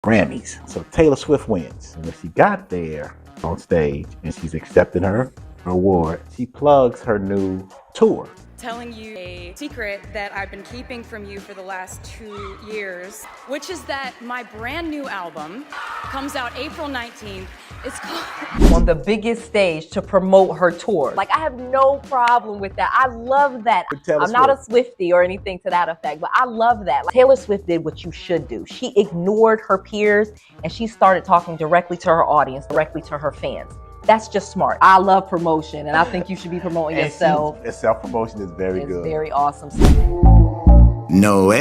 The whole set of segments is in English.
Grammys. So Taylor Swift wins. And when she got there on stage and she's accepting her award, she plugs her new tour. Telling you a secret that I've been keeping from you for the last 2 years, which is that my brand new album comes out April 19th. It's called on the biggest stage to promote her tour. Like, I have no problem with that. I love that. I'm not a Swiftie or anything to that effect, but I love that. Like, Taylor Swift did what you should do. She ignored her peers and she started talking directly to her audience, directly to her fans. That's just smart. I love promotion, and I think you should be promoting yourself. Self-promotion is very good. It's very awesome. Noel.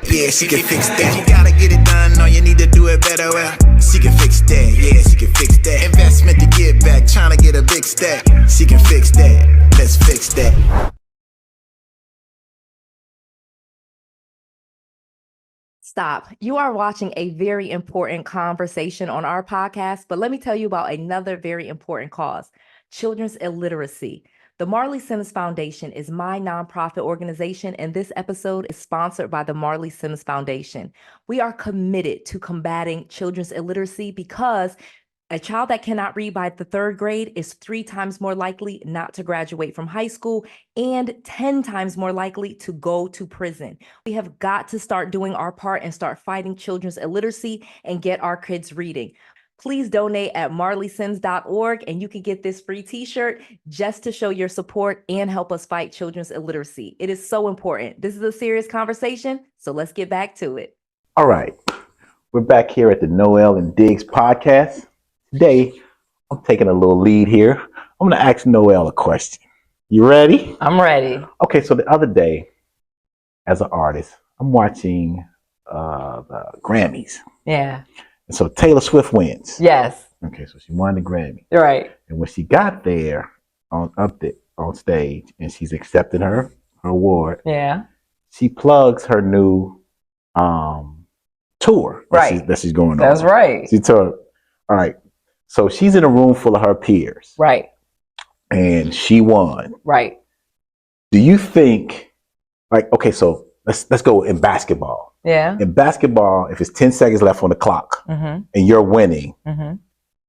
Yeah, she can fix that. You gotta get it done, or you need to do it better. Well, she can fix that. Yeah, she can fix that. Investment to get back, trying to get a big stack. She can fix that. Let's fix that. Stop. You are watching a very important conversation on our podcast, but let me tell you about another very important cause, children's illiteracy. The 𝗚 Foundation is my nonprofit organization, and this episode is sponsored by the 𝗚 Foundation. We are committed to combating children's illiteracy because a child that cannot read by the 3rd grade is 3 times more likely not to graduate from high school and 10 times more likely to go to prison. We have got to start doing our part and start fighting children's illiteracy and get our kids reading. Please donate at _org and you can get this free t-shirt just to show your support and help us fight children's illiteracy. It is so important. This is a serious conversation, so let's get back to it. All right, we're back here at the Noel and Diggs podcast. Today, I'm taking a little lead here. I'm going to ask Noel a question. You ready? I'm ready. Okay, so the other day, as an artist, I'm watching the Grammys. Yeah. And so Taylor Swift wins. Yes. Okay, so she won the Grammy. Right. And when she got there on stage and she's accepting her award, yeah, she plugs her new tour that she's going on. That's right. She told, all right. So she's in a room full of her peers. Right. And she won. Right. Do you think, like, okay, so let's go in basketball. Yeah. In basketball, if it's 10 seconds left on the clock and you're winning,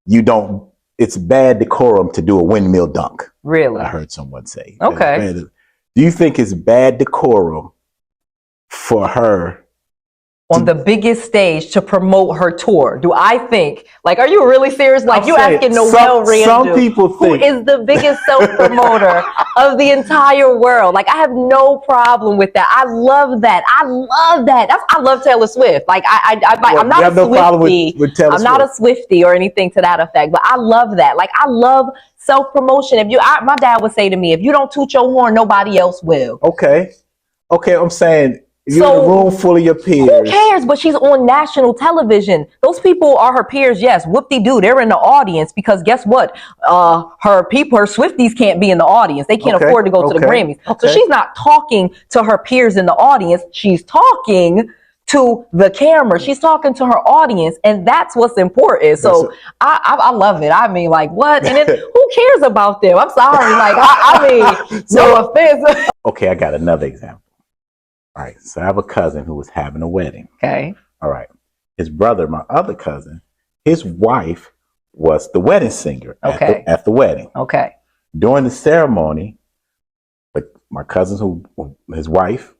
you don't, it's bad decorum to do a windmill dunk. Really? I heard someone say. Okay. Do you think it's bad decorum for her on the biggest stage to promote her tour? Do I think, like, are you really serious? Like, you asking Noel Randall, some people think, who is the biggest self-promoter of the entire world. Like, I have no problem with that. I love that. I love that. I love Taylor Swift. Like, I'm not a Swiftie. I'm not a Swiftie or anything to that effect, but I love that. Like, I love self-promotion. My dad would say to me, if you don't toot your horn, nobody else will. Okay, I'm saying, you're in a room full of your peers. Who cares? But she's on national television. Those people are her peers. Yes, whoop-de-doo. They're in the audience because guess what? Her Swifties can't be in the audience. They can't afford to go to the Grammys. So she's not talking to her peers in the audience. She's talking to the camera. She's talking to her audience, and that's what's important. So I love it. I mean, like, what? And then who cares about them? I'm sorry. Like, I mean, no offense. Okay, I got another example. All right, so I have a cousin who was having a wedding. Okay. All right. His brother, my other cousin, his wife was the wedding singer at the wedding. Okay. During the ceremony, my cousin, his wife,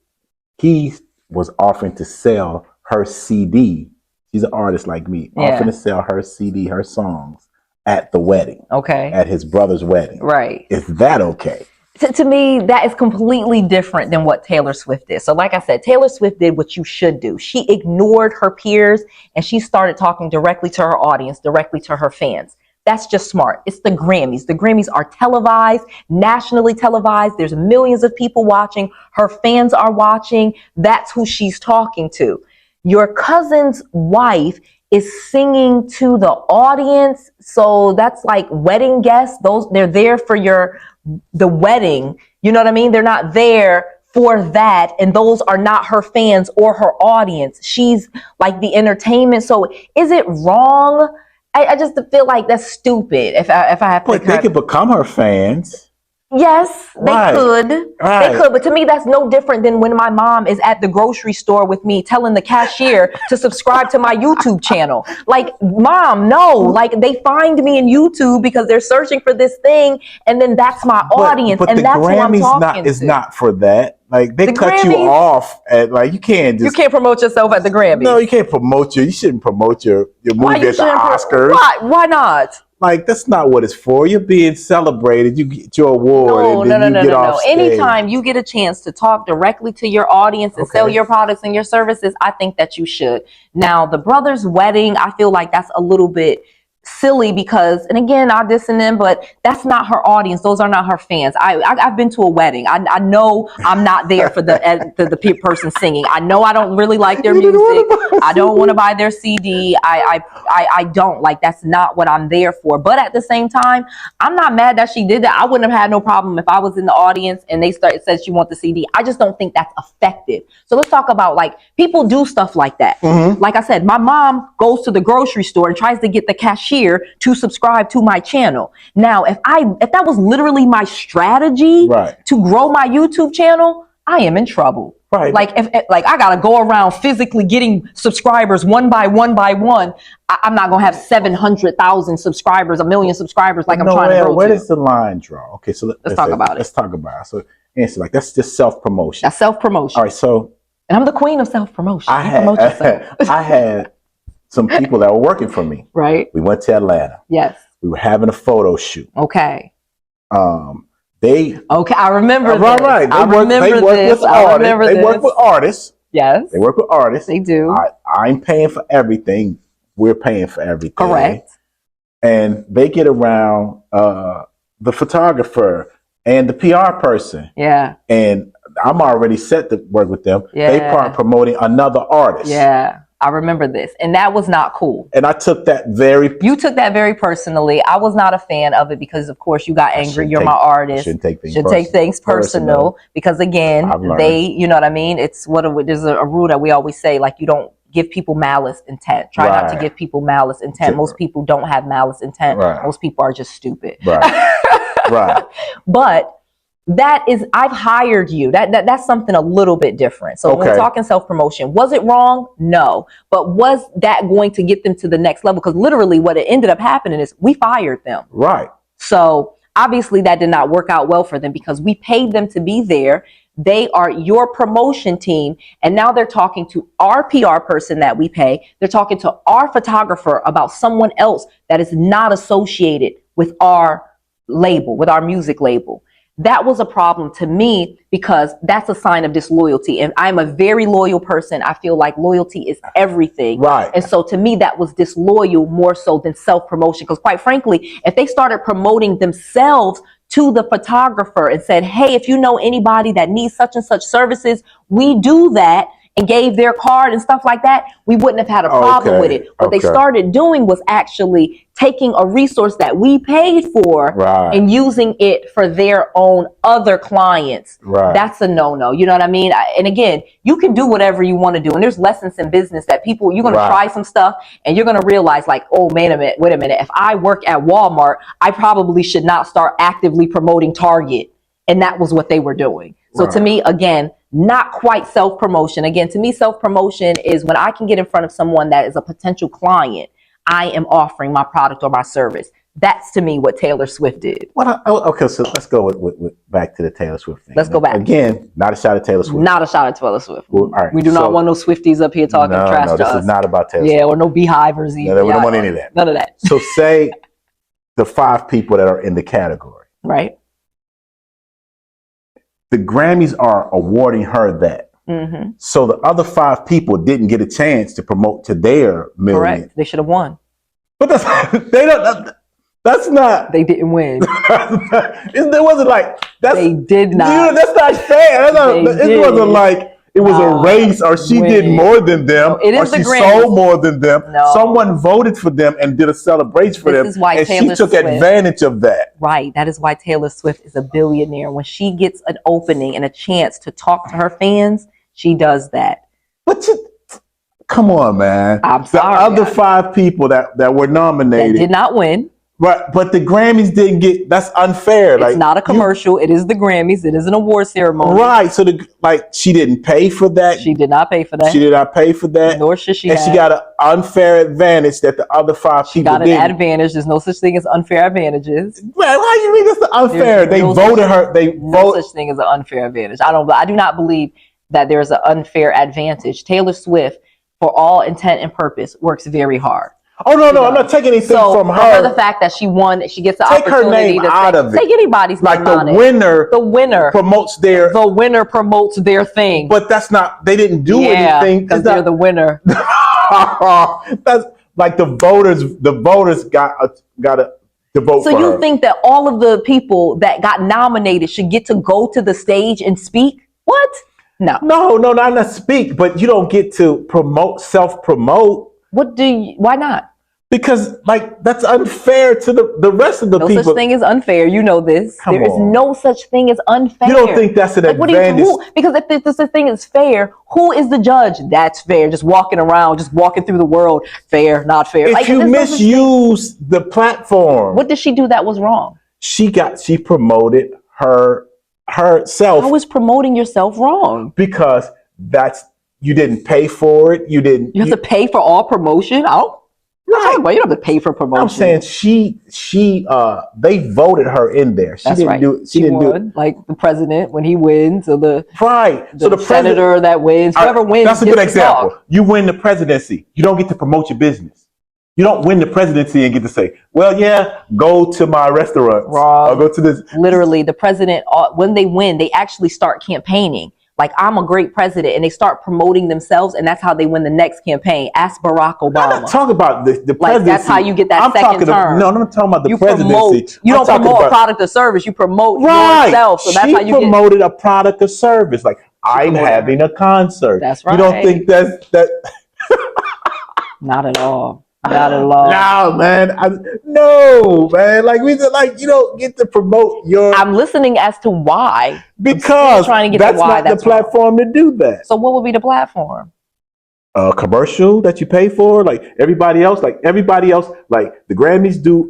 he was offering to sell her CD. She's an artist like me, offering to sell her CD, her songs at the wedding. Okay. At his brother's wedding. Right. Is that okay? To me, that is completely different than what Taylor Swift did. So like I said, Taylor Swift did what you should do. She ignored her peers and she started talking directly to her audience, directly to her fans. That's just smart. It's the Grammys. The Grammys are televised, nationally televised. There's millions of people watching. Her fans are watching. That's who she's talking to. Your cousin's wife is singing to the audience. So that's like wedding guests. They're there for the wedding. You know what I mean? They're not there for that. And those are not her fans or her audience. She's like the entertainment. So is it wrong? I just feel like that's stupid. If I have to, they could become her fans. Yes, they Right. could. Right. They could, but to me, that's no different than when my mom is at the grocery store with me telling the cashier to subscribe to my YouTube channel. Like, Mom, no. Like, they find me in YouTube because they're searching for this thing, and then that's my audience, but and the that's who I'm Grammys talking is to. not for that. Like, they The cut you Grammys- off at, like, you can't just. You can't promote yourself at the Grammys. No, you can't promote you shouldn't promote your Why movie you at the shouldn't Oscars. Why not? Like, that's not what it's for. You're being celebrated. You get your award, and then you get off stage. Anytime you get a chance to talk directly to your audience and sell your products and your services, I think that you should. Now, the brother's wedding, I feel like that's a little bit silly because, and again, not dissing them, but that's not her audience. Those are not her fans. I've been to a wedding. I know I'm not there for the person singing. I know I don't really like their music. I don't want to buy their CD. I don't like. That's not what I'm there for. But at the same time, I'm not mad that she did that. I wouldn't have had no problem if I was in the audience and they said she wants the CD. I just don't think that's effective. So let's talk about, like, people do stuff like that. Like I said, my mom goes to the grocery store and tries to get the cashier to subscribe to my channel. Now, if that was literally my strategy to grow my YouTube channel, I am in trouble. Right. Like, if I gotta go around physically getting subscribers one by one by one, I'm not gonna have 700,000 subscribers, 1 million subscribers like I'm trying to grow. Where does the line draw? Okay, so let's talk about it. Let's talk about it. So answer, like, that's just self-promotion. That's self-promotion. All right, so, and I'm the queen of self-promotion. I had some people that were working for me. Right. We went to Atlanta. Yes. We were having a photo shoot. Okay. I remember this. Right. They work with artists. Yes. They work with artists. They do. I'm paying for everything. We're paying for everything. Correct. And they get around the photographer and the PR person. Yeah. And I'm already set to work with them. Yeah. They are promoting another artist. Yeah. I remember this. And that was not cool. And I took that You took that very personally. I was not a fan of it because, of course, you got angry. You're my artist. Shouldn't take things personal. Because, again, you know what I mean? It's there's a rule that we always say, like, you don't give people malice intent. Try not to give people malice intent. Most people don't have malice intent. Most people are just stupid. Right. But that is, I've hired you. That's something a little bit different. So when we're talking self-promotion, was it wrong? No. But was that going to get them to the next level? Because literally what it ended up happening is we fired them. Right. So obviously that did not work out well for them because we paid them to be there. They are your promotion team. And now they're talking to our PR person that we pay. They're talking to our photographer about someone else that is not associated with our label, with our music label. That was a problem to me because that's a sign of disloyalty. And I'm a very loyal person. I feel like loyalty is everything. Right. And so to me, that was disloyal more so than self-promotion. Because quite frankly, if they started promoting themselves to the photographer and said, hey, if you know anybody that needs such and such services, we do that, and gave their card and stuff like that, we wouldn't have had a problem with it. What they started doing was actually taking a resource that we paid for and using it for their own other clients. That's a no-no. You know what I mean? And again, you can do whatever you want to do. And there's lessons in business that you're going to try some stuff and you're going to realize, like, oh, wait a minute. If I work at Walmart, I probably should not start actively promoting Target. And that was what they were doing. So to me, again, not quite self-promotion. Again, to me, self-promotion is when I can get in front of someone that is a potential client. I am offering my product or my service. That's, to me, what Taylor Swift did. Okay, so let's go with back to the Taylor Swift thing. Let's go back. Again, not a shot at Taylor Swift. Not a shot at Taylor Swift. Well, all right, we do not want no Swifties up here talking trash to us. No, this is not about Taylor Swift. Yeah, or no beehivers either. No, we don't want any of that. None of that. So say the 5 people that are in the category. Right. The Grammys are awarding her that. Mm-hmm. So the other 5 people didn't get a chance to promote to their million. Correct. They should have won. But that's not. They didn't win. It wasn't like they did not. That's not fair. It wasn't like it was a race or she did more than them or she sold more than them. No. Someone voted for them and did a celebration for them. Is why and Taylor she took Swift, advantage of that. Right. That is why Taylor Swift is a billionaire. When she gets an opening and a chance to talk to her fans, she does that. But come on, man. I'm sorry. The other 5 people that were nominated that did not win. But the Grammys didn't get. That's unfair. It's not a commercial. It is the Grammys. It is an award ceremony. Right. So she didn't pay for that. She did not pay for that. She did not pay for that. Nor should she. And she got an unfair advantage that the other 5 people got an didn't. advantage. There's no such thing as unfair advantages. Man, how do you mean it's unfair? They voted her. No such thing as an unfair advantage. I do not believe that there is an unfair advantage. Taylor Swift, for all intent and purpose, works very hard. Oh no, I'm not taking anything from her. For the fact that she won, she gets the opportunity her name out of it. Take anybody's name out of it. The winner promotes their thing. But that's not. They didn't do anything because they're the winner. That's like the voters. The voters got to vote. So you think that all of the people that got nominated should get to go to the stage and speak? What? No, not speak. But you don't get to self-promote. Why not? Because that's unfair to the rest of the people. No such thing as unfair. You know this. There is no such thing as unfair. You don't think that's an advantage? Because if this thing is fair, who is the judge? That's fair. Just walking around, just walking through the world. Fair, not fair. If you misuse the platform. What did she do that was wrong? She promoted herself. How is promoting yourself wrong? Because you didn't pay for it. You have to pay for all promotion. Right. Well, you don't have to pay for promotion. I'm saying they voted her in there. She didn't do it. Like the president when he wins, or the senator that wins, whoever wins. That's a good example. You win the presidency. You don't get to promote your business. You don't win the presidency and get to say, well, yeah, go to my restaurant. Or go to this. Literally, the president, when they win, they actually start campaigning. Like, I'm a great president, and they start promoting themselves, and that's how they win the next campaign. Ask Barack Obama. I'm not talking about the presidency. Like, that's how you get that second term. I'm talking about the presidency. You don't promote a product or service. You promote yourself. So that's how you promoted a product or service. Like, I'm having a concert. That's right. You don't think that? Not at all. Not at all. No, man. No, man. You don't get to promote your. I'm listening as to why. Because trying to get that's not the platform to do that. So what would be the platform? A commercial that you pay for, like everybody else. Like the Grammys do.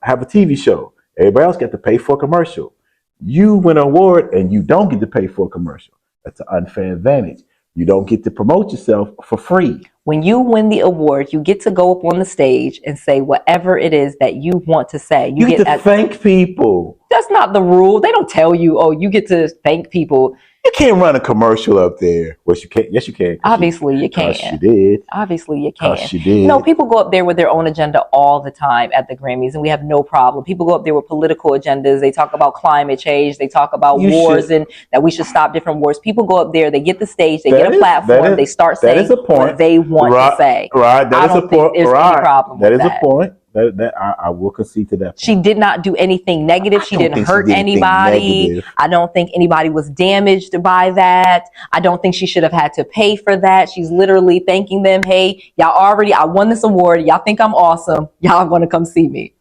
Have a TV show. Everybody else get to pay for a commercial. You win an award and you don't get to pay for a commercial. That's an unfair advantage. You don't get to promote yourself for free. When you win the award, you get to go up on the stage and say whatever it is that you want to say. You get to thank people. That's not the rule. They don't tell you, oh, you get to thank people. You can't run a commercial up there. Well, you can. Yes, you can. Obviously, you can. She did. Obviously, you can. She did. No, people go up there with their own agenda all the time at the Grammys, and we have no problem. People go up there with political agendas. They talk about climate change. They talk about wars and that we should stop different wars. People go up there. They get the stage. They get a platform. They start saying what they want to say. Right. That is a point. There's any problem with that is a point. That I will concede to that point. She did not do anything negative. She didn't hurt anybody. I don't think anybody was damaged by that. I don't think she should have had to pay for that. She's literally thanking them. Hey, I won this award. Y'all think I'm awesome. Y'all want to come see me.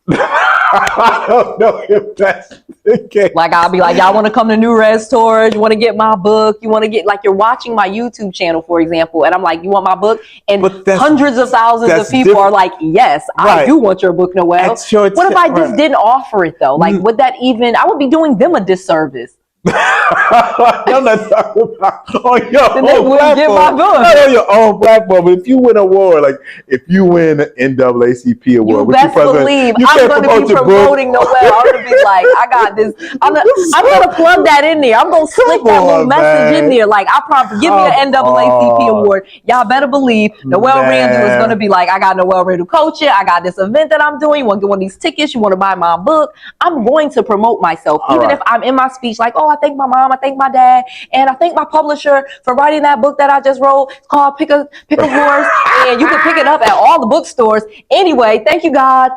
I don't know if that's the case. Like, I'll be like, y'all want to come to New Res Tours? You want to get my book? You want to get, you're watching my YouTube channel, for example, and I'm like, you want my book? And hundreds of thousands of people are like, yes, I do want your book, Noel. What if I just didn't offer it, though? Like, would that even, I would be doing them a disservice. I'm not talking about on your own platform. Get my book. Not on your own platform. But if you win an award, like if you win an NAACP award, you best believe I'm going to be promoting Noel. I'm going to be like, I got this. I'm going to plug that in there. I'm going to slip that little message in there. Like, I promise, give me an NAACP award. Y'all better believe Noel Randall is going to be like, I got Noel Randall coaching. I got this event that I'm doing. You want to get one of these tickets? You want to buy my book? I'm going to promote myself, even if I'm in my speech like, oh, I thank my mom, I thank my dad, and I thank my publisher for writing that book that I just wrote. It's called Pick a Horse, and you can pick it up at all the bookstores. Anyway, thank you, God.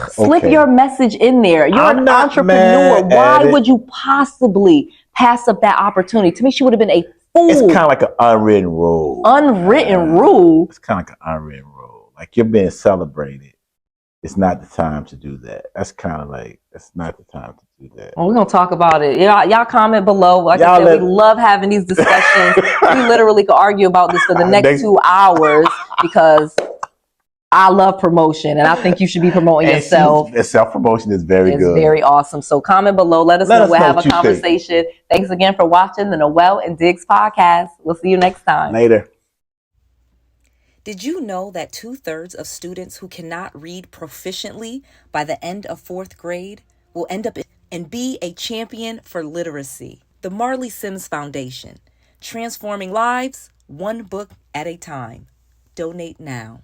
Slip your message in there. You're an entrepreneur. Why would you possibly pass up that opportunity? To me, she would have been a fool. It's kind of like an unwritten rule. Unwritten rule? It's kind of like an unwritten rule. Like, you're being celebrated. It's not the time to do that. That's kind of like, it's not the time to do that. Well, we're going to talk about it. Y'all comment below. Like I said, we love having these discussions. We literally could argue about this for the next 2 hours because I love promotion, and I think you should be promoting yourself. Self-promotion is very good. It's very awesome. So comment below. Let us know. We'll have a conversation. Thanks again for watching the Noelle and Diggs podcast. We'll see you next time. Later. Did you know that 2/3 of students who cannot read proficiently by the end of 4th grade will end up and be a champion for literacy? The 𝗏𝗡 Foundation, transforming lives one book at a time. Donate now.